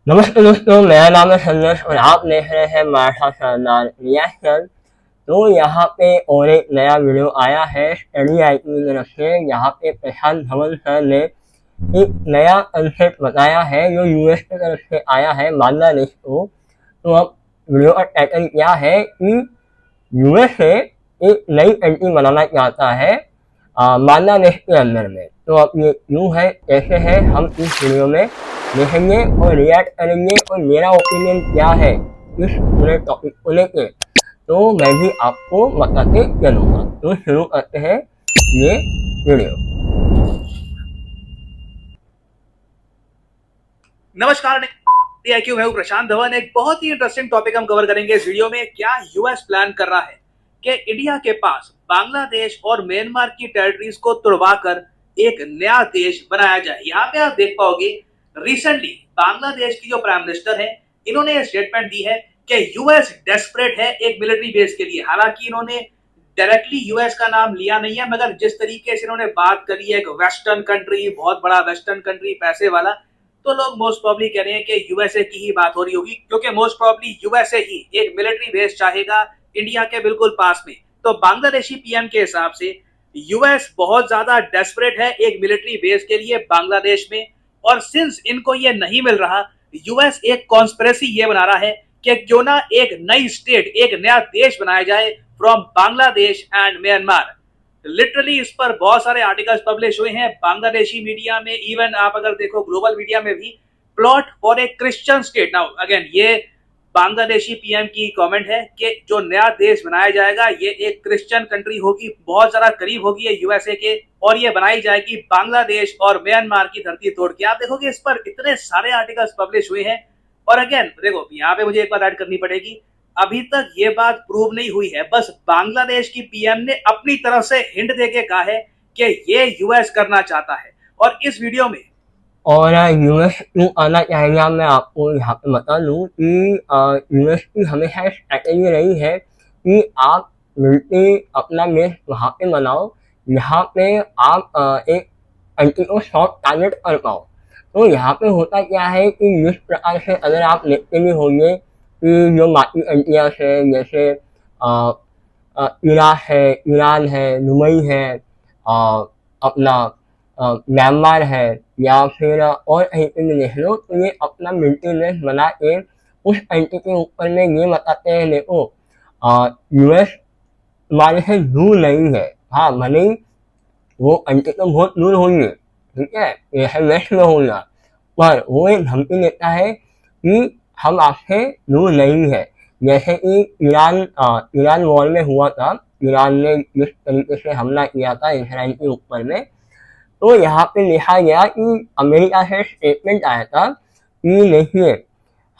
नमस्ते दोस्तों, मेरा नाम है संदेश और आप देख रहे हैं मार्शल सरदार रिएक्शन। तो यहाँ पे और एक नया वीडियो आया है स्टडी आई की तरफ से। यहाँ पे प्रशांत धवन सर ने एक नया कंसेप्ट बताया है जो यूएस की तरफ से आया है बांग्लादेश को। तो अब वीडियो का टाइटल क्या है कि यूएसए एक नई कंट्री बनाना चाहता है बांग्लादेश के अंदर में। तो अब ये क्यों है, कैसे है, हम इस वीडियो में देखेंगे और रिएक्ट करेंगे और मेरा ओपिनियन क्या है इस पूरे टॉपिक को लेके, तो मैं भी आपको बताते चलूँगा। तो शुरू करते हैं ये वीडियो। नमस्कार, मैं हूं प्रशांत धवन। एक बहुत ही इंटरेस्टिंग टॉपिक हम कवर करेंगे इस वीडियो में। क्या यूएस प्लान कर रहा है कि इंडिया के पास बांग्लादेश और म्यांमार की टेरिटरीज को तुड़वाकर एक नया देश बनाया जाए। यहाँ पे आप देख पाओगे रिसेंटली बांग्लादेश की जो प्राइम मिनिस्टर है, इन्होंने स्टेटमेंट दी है कि यूएस डेस्परेट है एक मिलिट्री बेस के लिए। हालांकि इन्होंने डायरेक्टली यूएस का नाम लिया नहीं है, मगर जिस तरीके से इन्होंने बात करी है, एक वेस्टर्न कंट्री, बहुत बड़ा वेस्टर्न कंट्री, पैसे वाला, तो लोग मोस्ट प्रॉब्ली कह रहे हैं कि यूएसए की ही बात हो रही होगी, क्योंकि मोस्ट प्रॉब्ली यूएसए ही एक मिलिट्री बेस चाहेगा इंडिया के बिल्कुल पास में। तो बांग्लादेशी पीएम के हिसाब से यूएस बहुत ज्यादा डेस्परेट है एक मिलिट्री बेस के लिए बांग्लादेश में। और सिंस इनको ये नहीं मिल रहा, यूएस एक कॉन्स्पिरेसी ये बना रहा है कि क्यों ना एक नई स्टेट, एक नया देश बनाया जाए from Bangladesh and Myanmar. Literally इस पर बहुत सारे आर्टिकल्स पब्लिश हुए हैं बांग्लादेशी मीडिया में, इवन आप अगर देखो ग्लोबल मीडिया में भी। Plot for a Christian state. Now again ये बांग्लादेशी पीएम की कमेंट है कि जो नया देश बनाया जाएगा ये एक क्रिश्चियन कंट्री होगी, बहुत ज्यादा करीब होगी ये यूएसए के, और ये बनाई जाएगी बांग्लादेश और म्यांमार की धरती तोड़ के। आप देखोगे इस पर इतने सारे आर्टिकल्स पब्लिश हुए हैं। और अगेन देखो, यहाँ पे मुझे एक बात ऐड करनी पड़ेगी, अभी तक ये बात प्रूव नहीं हुई है, बस बांग्लादेश की पीएम ने अपनी तरफ से हिंट देके कहा है कि ये यूएस करना चाहता है। और इस वीडियो में और यूएस क्यों आना चाहेगा, मैं आपको यहाँ पे बता दूँ कि यूएस की हमेशा स्ट्रैटेजी रही है कि आप मिलके अपना बेस वहाँ पे बनाओ, यहाँ पे आप एक कंट्री को सॉफ्ट टारगेट कर पाओ। तो यहाँ पे होता क्या है कि जिस प्रकार से अगर आप देखते भी होंगे कि जो बाकी कंट्रियाँ है, जैसे इराक है, ईरान है, दुबई है, अपना म्यांमार है, या फिर और कहीं पे भी देख लो, तो ये अपना मिलिट्री बेस बना के उस कंट्री के ऊपर में ये बताते हैं, देखो यूएस हमारे से दूर नहीं है। हाँ, भले ही वो कंट्री तो बहुत दूर होंगे, ठीक है, जैसे वेस्ट में होगा, पर वो एक धमकी देता है कि हम आपसे दूर नहीं है। जैसे कि ईरान वॉर में हुआ था, ईरान ने जिस तरीके से हमला किया था इसराइल के ऊपर में, तो यहाँ पे लिखा गया कि अमेरिका से स्टेटमेंट आया था कि देखिए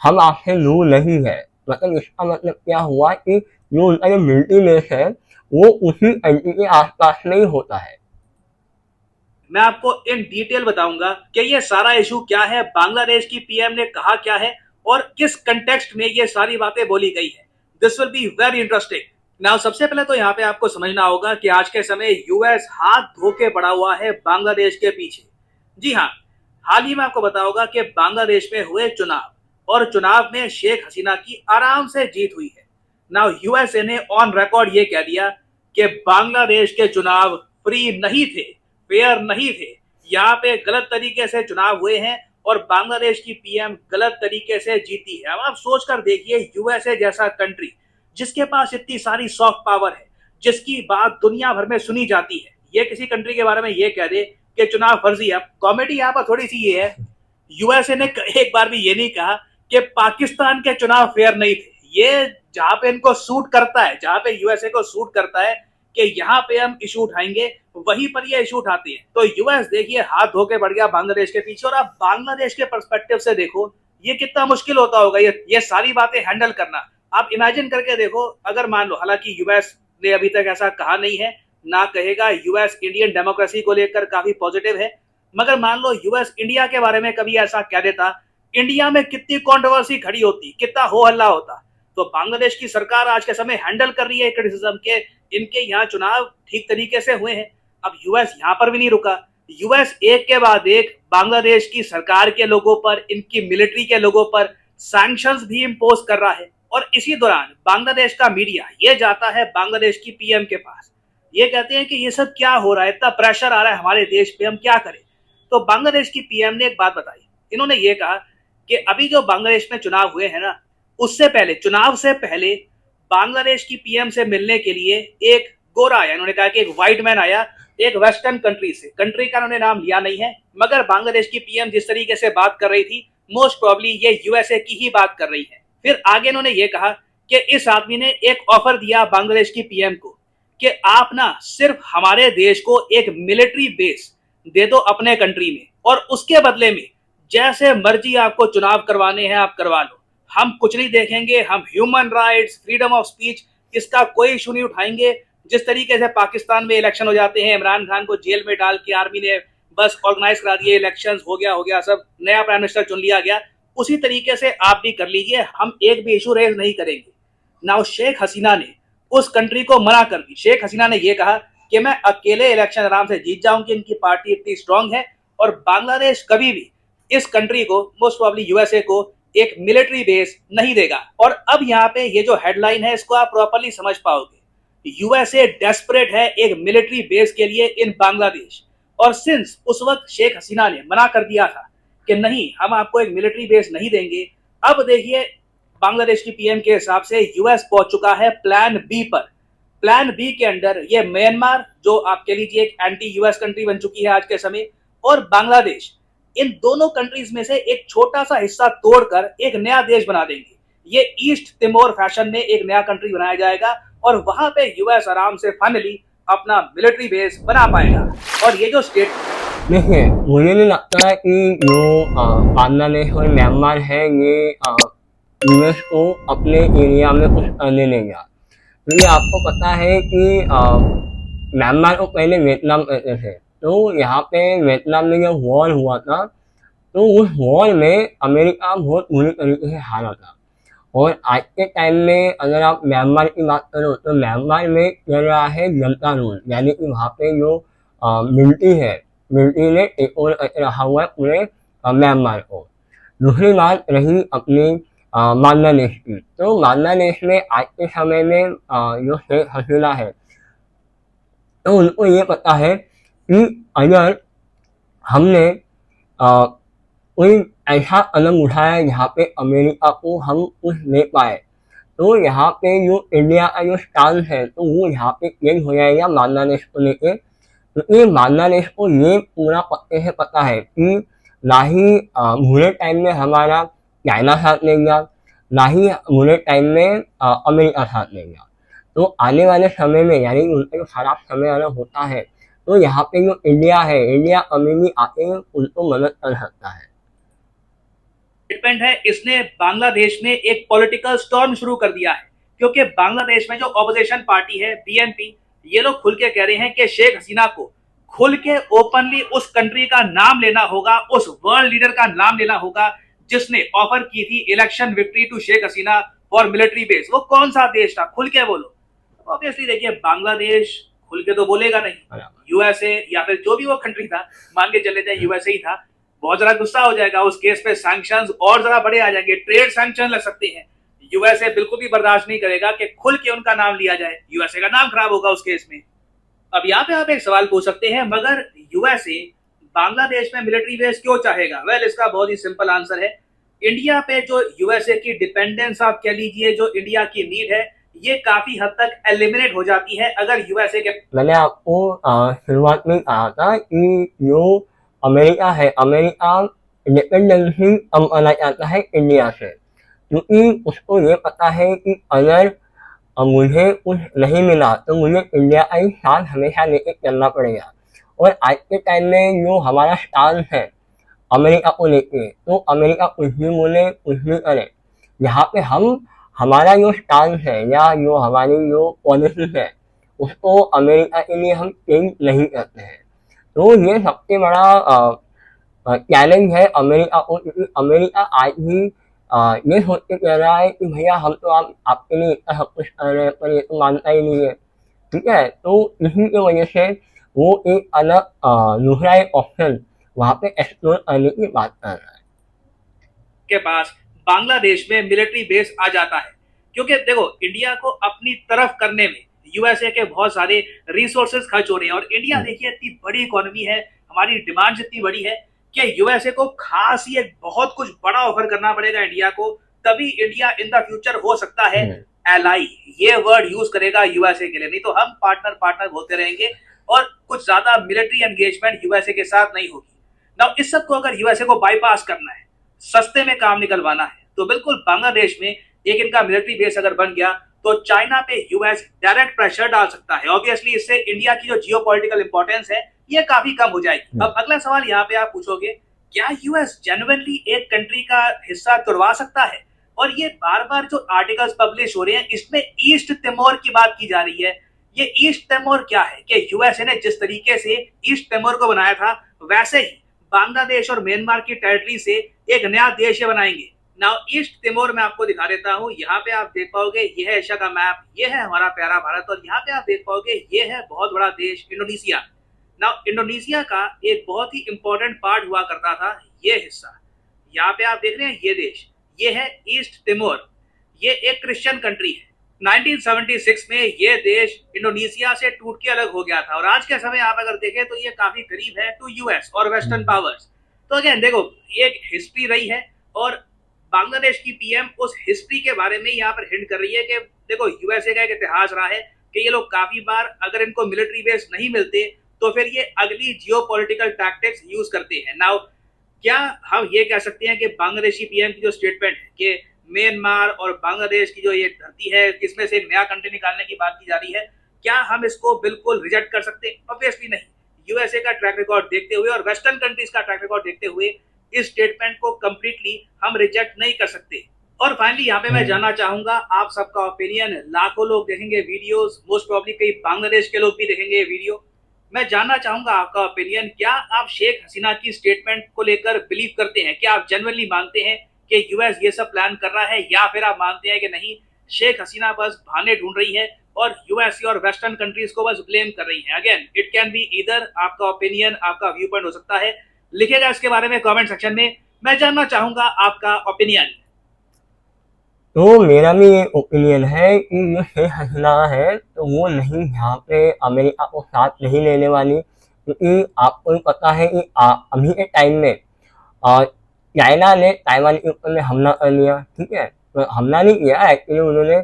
हम आपसे दूर नहीं है। मतलब इसका मतलब क्या हुआ कि जो उनका जो मिलिट्री बेस है वो उसी कंट्री के आसपास में ही होता है। मैं आपको इन डिटेल बताऊंगा कि ये सारा इशू क्या है, बांग्लादेश की पीएम ने कहा क्या है और किस कंटेक्स्ट में ये सारी बातें बोली गई है। This will be very interesting. Now सबसे पहले तो यहाँ पे आपको समझना होगा कि आज के समय यूएस हाथ धो के पड़ा हुआ है बांग्लादेश के पीछे। जी हाँ, हाल ही में आपको बताऊंगा कि बांग्लादेश में हुए चुनाव और चुनाव में शेख हसीना की आराम से जीत हुई है। नाउ यूएसए ने ऑन रिकॉर्ड ये कह दिया कि बांग्लादेश के चुनाव फ्री नहीं थे, फेयर नहीं थे, यहाँ पे गलत तरीके से चुनाव हुए हैं और बांग्लादेश की पीएम गलत तरीके से जीती है। अब आप सोच कर देखिए, यूएसए जैसा कंट्री जिसके पास इतनी सारी सॉफ्ट पावर है, जिसकी बात दुनिया भर में सुनी जाती है, ये किसी कंट्री के बारे में ये कह दे कि चुनाव फर्जी है। कॉमेडी यहाँ पर थोड़ी सी ये है, यूएसए ने एक बार भी ये नहीं कहा कि पाकिस्तान के चुनाव फेयर नहीं थे। ये जहां पे इनको सूट करता है, जहां पे यूएसए को सूट करता है कि यहाँ पे हम इशू उठाएंगे, वहीं पर ये इशू उठाती है। तो यूएस देखिए हाथ धो के बढ़ गया बांग्लादेश के पीछे। और आप बांग्लादेश के पर्सपेक्टिव से देखो, ये कितना मुश्किल होता होगा ये सारी बातें हैंडल करना। आप इमेजिन करके देखो, अगर मान लो, हालांकि यूएस ने अभी तक ऐसा कहा नहीं है, ना कहेगा, यूएस इंडियन डेमोक्रेसी को लेकर काफी पॉजिटिव है, मगर मान लो यूएस इंडिया के बारे में कभी ऐसा कह देता, इंडिया में कितनी कंट्रोवर्सी खड़ी होती, कितना हो हल्ला होता। तो बांग्लादेश की सरकार आज के समय हैंडल कर रही है क्रिटिसिज्म के, इनके यहाँ चुनाव ठीक तरीके से हुए हैं। अब यूएस यहाँ पर भी नहीं रुका, यूएस एक के बाद एक बांग्लादेश की सरकार के लोगों पर, इनकी मिलिट्री के लोगों पर सैंक्शंस भी इंपोज कर रहा है। और इसी दौरान बांग्लादेश का मीडिया ये जाता है बांग्लादेश की पीएम के पास, ये कहते हैं कि ये सब क्या हो रहा है, इतना प्रेशर आ रहा है हमारे देश पे, हम क्या करें। तो बांग्लादेश की पीएम ने एक बात बताई। इन्होंने ये कहा कि अभी जो बांग्लादेश में चुनाव हुए हैं ना, उससे पहले, चुनाव से पहले बांग्लादेश की पीएम से मिलने के लिए एक गोरा आया। इन्होंने कहा कि एक व्हाइट मैन आया, एक वेस्टर्न कंट्री से, कंट्री का उन्होंने नाम लिया नहीं है, मगर बांग्लादेश की पीएम जिस तरीके से बात कर रही थी, मोस्ट प्रोबेबली ये यूएसए की ही बात कर रही है। फिर आगे इन्होंने ये कहा कि इस आदमी ने एक ऑफर दिया बांग्लादेश की पीएम को कि आप ना सिर्फ हमारे देश को एक मिलिट्री बेस दे दो अपने कंट्री में, और उसके बदले में जैसे मर्जी आपको चुनाव करवाने हैं आप करवा लो, हम कुछ नहीं देखेंगे, हम human rights, freedom of speech, इसका कोई इशू नहीं उठाएंगे। जिस तरीके से पाकिस्तान में इलेक्शन हो जाते हैं, इमरान खान को जेल में डाल के आर्मी ने बस ऑर्गेनाइज करा दिए, इलेक्शंस हो गया सब, नया प्राइम मिनिस्टर चुन लिया गया, उसी तरीके से आप भी कर लीजिए, हम एक भी इशू रेज नहीं करेंगे। नाउ शेख हसीना ने उस कंट्री को मना कर दी। शेख हसीना ने यह कहा कि मैं अकेले इलेक्शन आराम से जीत जाऊंगी, इनकी पार्टी इतनी स्ट्रांग है, और बांग्लादेश कभी भी इस कंट्री को, मोस्ट प्रोबेबली यूएसए को, एक मिलिट्री बेस नहीं देगा। और अब यहाँ पे ये जो हेडलाइन है, इसको आप प्रॉपर्ली समझ पाओगे। यूएसए डेस्परेट है एक मिलिट्री बेस के लिए इन बांग्लादेश, और सिंस उस वक्त शेख हसीना ने मना कर दिया था कि नहीं, हम आपको एक मिलिट्री बेस नहीं देंगे, अब देखिए बांग्लादेश की पीएम के हिसाब से यूएस पहुंच चुका है प्लान बी पर। प्लान बी के अंडर ये म्यांमार, जो आप कह लीजिए एक एंटी यूएस कंट्री बन चुकी है आज के समय, और बांग्लादेश, इन दोनों कंट्रीज में से एक छोटा सा हिस्सा तोड़कर एक नया देश बना देंगे। ये ईस्ट तिमोर फैशन में एक नया कंट्री बनाया जाएगा, और वहां पे यूएस आराम से फाइनली अपना मिलिट्री बेस बना पाएगा। और ये जो स्टेट, देखिए, मुझे नहीं लगता है कि जो बांग्लादेश और म्यांमार है ये यूएस को अपने एरिया में कुछ करने देगा, क्योंकि आपको पता है कि म्यांमार को पहले वियतनाम कहते थे। तो यहाँ पे वियतनाम में जब वॉर हुआ था, तो उस वॉर में अमेरिका बहुत बुरी तरीके से हारा था। और आज के टाइम में अगर आप म्यांमार की बात करो, तो म्यांमार में चल रहा है जनता रूल, यानी कि वहाँ पे जो मिलिट्री है, मिलिट्री ने टेक ओवर कर रहा हुआ है पूरे म्यांमार को। दूसरी बात रही अपनी बांग्लादेश की, तो बांग्लादेश में आज के समय में जो शेख हसीना है, तो उनको ये पता है कि अगर हमने कोई ऐसा कदम उठाया जहाँ पे अमेरिका को हम कुछ ले पाए, तो यहाँ पे जो इंडिया का जो स्टांस है, तो वो यहाँ पे चेंज हो जाएगा बांग्लादेश को लेके, क्योंकि बांग्लादेश को ये पूरा पक्के से पता है कि ना ही बुरे टाइम में हमारा चाइना साथ लेगा, ना ही बुरे टाइम में अमेरिका साथ लेगा। तो आने वाले समय में, यानी उनका जो खराब समय अगर होता है, तो यहाँ पे जो इंडिया है, इंडिया कभी भी आके उनको मदद कर सकता है। स्टेटमेंट है, इसने बांग्लादेश में एक पॉलिटिकल स्टॉर्म शुरू कर दिया है, क्योंकि बांग्लादेश में जो ऑपोजिशन पार्टी है बीएनपी, ये लोग खुल के कह रहे हैं कि शेख हसीना को खुल के ओपनली उस कंट्री का नाम लेना होगा, उस वर्ल्ड लीडर का नाम लेना होगा जिसने ऑफर की थी election victory to Sheikh Hasina for military base. वो कौन सा देश था, खुल के बोलो। ऑब्वियसली देखिए, बांग्लादेश खुल के तो बोलेगा नहीं। यूएसए या फिर जो भी वो कंट्री था, मान के चल लेते हैं यूएसए ही था, बहुत ज्यादा गुस्सा हो जाएगा, उस केस पे सैंक्शंस और ज्यादा बड़े आ जाएंगे, ट्रेड सैंक्शन लग सकते हैं। यूएसए बिल्कुल भी बर्दाश्त नहीं करेगा कि खुल के उनका नाम लिया जाए, यूएसए का नाम खराब होगा उस केस में। अब यहाँ पे आप एक सवाल पूछ सकते हैं, मगर यूएसए बांग्लादेश में मिलिट्री बेस क्यों चाहेगा? वेल, इसका बहुत ही सिंपल आंसर है। इंडिया पे जो यूएसए की डिपेंडेंस आप कह लीजिए, जो इंडिया की नीड है, ये काफी हद तक एलिमिनेट हो जाती है अगर यूएसए के। मैंने आपको शुरुआत में कहा था कि जो अमेरिका है, अमेरिका इंडिपेंडेंसी कम करना चाहता है इंडिया से, क्योंकि उसको ये पता है कि अगर मुझे कुछ नहीं मिला तो मुझे इंडिया का ही साथ हमेशा लेके चलना पड़ेगा। और आज के टाइम में जो हमारा स्टांस है अमेरिका को लेके, तो अमेरिका कुछ भी बोले, कुछ भी करे, यहाँ पे हम हमारा जो स्टांस है या जो हमारी जो पॉलिसी है, उसको अमेरिका के लिए हम चेंज नहीं करते हैं। तो ये सबसे बड़ा चैलेंज है अमेरिका को, क्योंकि अमेरिका आज भी ये सोच के कह रहा है कि भैया हम तो आपके लिए इतना सब कुछ कर रहे हैं, पर ये तो मानता ही नहीं है। ठीक है, तो इसी की वजह से वो एक अलग दूसरा एक ऑप्शन वहाँ पे एक्सप्लोर करने की बात कर रहा है। के पास बांग्लादेश में मिलिट्री बेस आ जाता है, क्योंकि देखो इंडिया को अपनी तरफ करने में यूएसए के बहुत सारे रिसोर्सेज खर्च हो रहे हैं। और इंडिया देखिए इतनी बड़ी इकोनॉमी है, हमारी डिमांड इतनी बड़ी है कि यूएसए को खास ही एक बहुत कुछ बड़ा ऑफर करना पड़ेगा इंडिया को, तभी इंडिया इन द फ्यूचर हो सकता है एलाई, ये वर्ड यूज करेगा यूएसए के लिए। नहीं तो हम पार्टनर पार्टनर बोलते रहेंगे और कुछ ज्यादा मिलिट्री एंगेजमेंट यूएसए के साथ नहीं होगी ना। इस सब को अगर यूएसए को बाईपास करना है, सस्ते में काम निकलवाना है, तो बिल्कुल बांग्लादेश में एक इनका मिलिट्री बेस अगर बन गया तो चाइना पे यूएस डायरेक्ट प्रेशर डाल सकता है। ऑब्वियसली इससे इंडिया की जो जियोपॉलिटिकल इंपॉर्टेंस है ये काफी कम हो जाएगी। अब अगला सवाल यहाँ पे आप पूछोगे, क्या यूएस जेन्युइनली एक कंट्री का हिस्सा तुड़वा सकता है? और ये बार बार जो आर्टिकल्स पब्लिश हो रहे हैं इसमें ईस्ट तिमोर की बात की जा रही है। ये ईस्ट तिमोर क्या है कि यूएसए ने जिस तरीके से ईस्ट तिमोर को बनाया था वैसे ही बांग्लादेश और म्यांमार की टेरिटरी से एक नया देश बनाएंगे। नाउ ईस्ट तिमोर में आपको दिखा देता हूँ, यहाँ पे आप देख पाओगे ये है एशिया का मैप, ये है हमारा प्यारा भारत, और यहाँ पे आप देख पाओगे ये है बहुत बड़ा देश इंडोनेशिया। नाउ इंडोनेशिया का एक बहुत ही इंपॉर्टेंट पार्ट हुआ करता था ये हिस्सा, यहाँ पे आप देख रहे हैं ये देश, ये है ईस्ट तिमोर, ये एक क्रिश्चियन कंट्री है। 1976 में ये देश इंडोनेशिया से टूट के अलग हो गया था, और आज के समय आप अगर देखें तो ये काफी करीब है टू यूएस और वेस्टर्न पावर्स। तो अगेन देखो ये एक हिस्ट्री रही है, और बांग्लादेश की पीएम उस हिस्ट्री के बारे में यहाँ पर हिंट कर रही है कि देखो यूएसए का एक इतिहास रहा है कि ये लोग काफी बार अगर इनको मिलिट्री बेस नहीं मिलते तो फिर ये अगली जियोपॉलिटिकल टैक्टिक्स यूज करते हैं। नाउ क्या हम ये कह सकते हैं कि बांग्लादेशी पीएम की जो स्टेटमेंट है कि म्यांमार और बांग्लादेश की जो ये धरती है इसमें से एक नया कंट्री निकालने की बात की जा रही है, क्या हम इसको बिल्कुल रिजेक्ट कर सकते हैं? ऑब्वियसली नहीं। यूएसए का ट्रैक रिकॉर्ड देखते हुए और वेस्टर्न कंट्रीज का ट्रैक रिकॉर्ड देखते हुए इस स्टेटमेंट को कंप्लीटली हम रिजेक्ट नहीं कर सकते। और फाइनली यहाँ पे मैं जानना चाहूंगा आप सबका ओपिनियन। लाखों लोग देखेंगे वीडियोस, मोस्ट प्रॉब्ली कई बांग्लादेश के लोग भी देखेंगे वीडियो। मैं जानना चाहूंगा आपका ओपिनियन, क्या आप शेख हसीना की स्टेटमेंट को लेकर बिलीव करते हैं? क्या आप जेन्युइनली मानते हैं कि यूएस ये सब प्लान कर रहा है, या फिर आप मानते हैं कि नहीं शेख हसीना बस बहाने ढूंढ रही है और यूएसए और वेस्टर्न कंट्रीज को बस ब्लेम कर रही है? Again it can be either, आपका ओपिनियन, आपका व्यू पॉइंट हो सकता है, लिखेगा इसके बारे में कमेंट सेक्शन में। मैं जानना चाहूंगा आपका ओपिनियन। तो मेरा भी ये ओपिनियन है कि ये शेख हसीना है तो वो नहीं यहाँ पे अमेरिका को साथ नहीं लेने वाली, क्योंकि आपको भी पता है कि अभी के टाइम में चाइना ने ताइवान के ऊपर में हमला कर लिया, ठीक है। तो हमला नहीं किया, एक्चुअली उन्होंने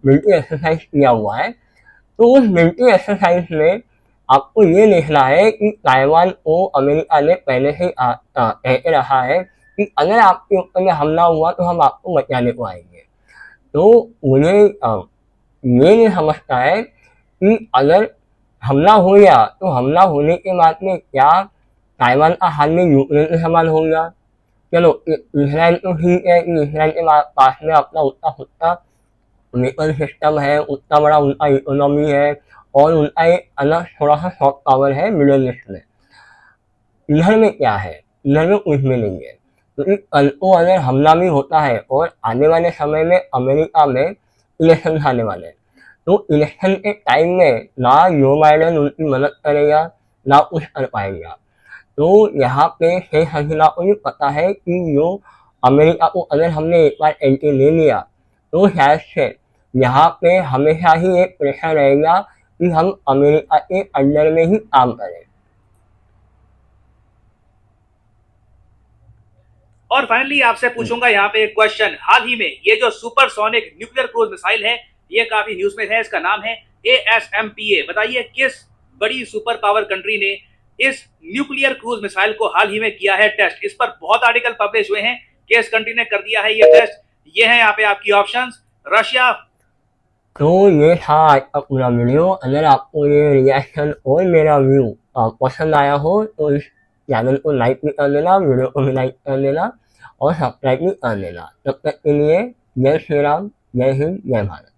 मिलिट्री एक्सरसाइज किया हुआ है। तो उस मिलिट्री एक्सरसाइज में आपको ये देखना है कि ताइवान को अमेरिका ने पहले से कह के रखा है कि अगर आपके ऊपर में हमला हुआ तो हम आपको बचाने को आएंगे। तो मुझे ये नहीं समझता है कि अगर हमला हो गया तो हमला होने के बाद में क्या ताइवान का हाल में यूक्रेन के समान हो गया? चलो इसराइल तो ठीक है कि इसराइल के पास में अपना उतना खुद वेपन सिस्टम है, उतना बड़ा उनका इकोनॉमी है, और उनका एक अलग थोड़ा सा सॉफ्ट पावर है मिडिल ईस्ट में। इधर में क्या है? इधर में कुछ भी नहीं है। क्योंकि कल को अगर हमला भी होता है और आने वाले समय में अमेरिका में इलेक्शन आने वाले हैं, तो इलेक्शन के टाइम में ना जो बाइडेन उनकी मदद करेगा ना कुछ कर पाएगा। तो यहाँ पे शेख हसीना को भी पता है कि जो अमेरिका को अगर हमने एक बार एंट्री ले लिया तो शायद से यहाँ पे हमेशा ही एक प्रेशर रहेगा कि हम अमेरिका के अंडर में ही काम करें। और फाइनली आपसे पूछूंगा यहाँ पे एक क्वेश्चन, हाल ही में ये जो सुपरसोनिक न्यूक्लियर क्रूज मिसाइल है ये काफी न्यूज में है, इसका नाम है ASMPA। बताइए किस बड़ी सुपर पावर कंट्री ने इस न्यूक्लियर क्रूज मिसाइल को हाल ही में किया है टेस्ट? इस पर बहुत आर्टिकल पब्लिश हुए हैं कि इस कंट्री ने कर दिया है ये टेस्ट। ये है यहाँ पे आपकी ऑप्शंस, रशिया। तो ये था आज का पूरा वीडियो। अगर आपको ये रिएक्शन और मेरा व्यू पसंद आया हो तो इस चैनल को लाइक भी कर देना, वीडियो को भी लाइक कर देना और सब्सक्राइब भी कर देना। तब तक के लिए जय श्री राम, जय हिंद, जय भारत।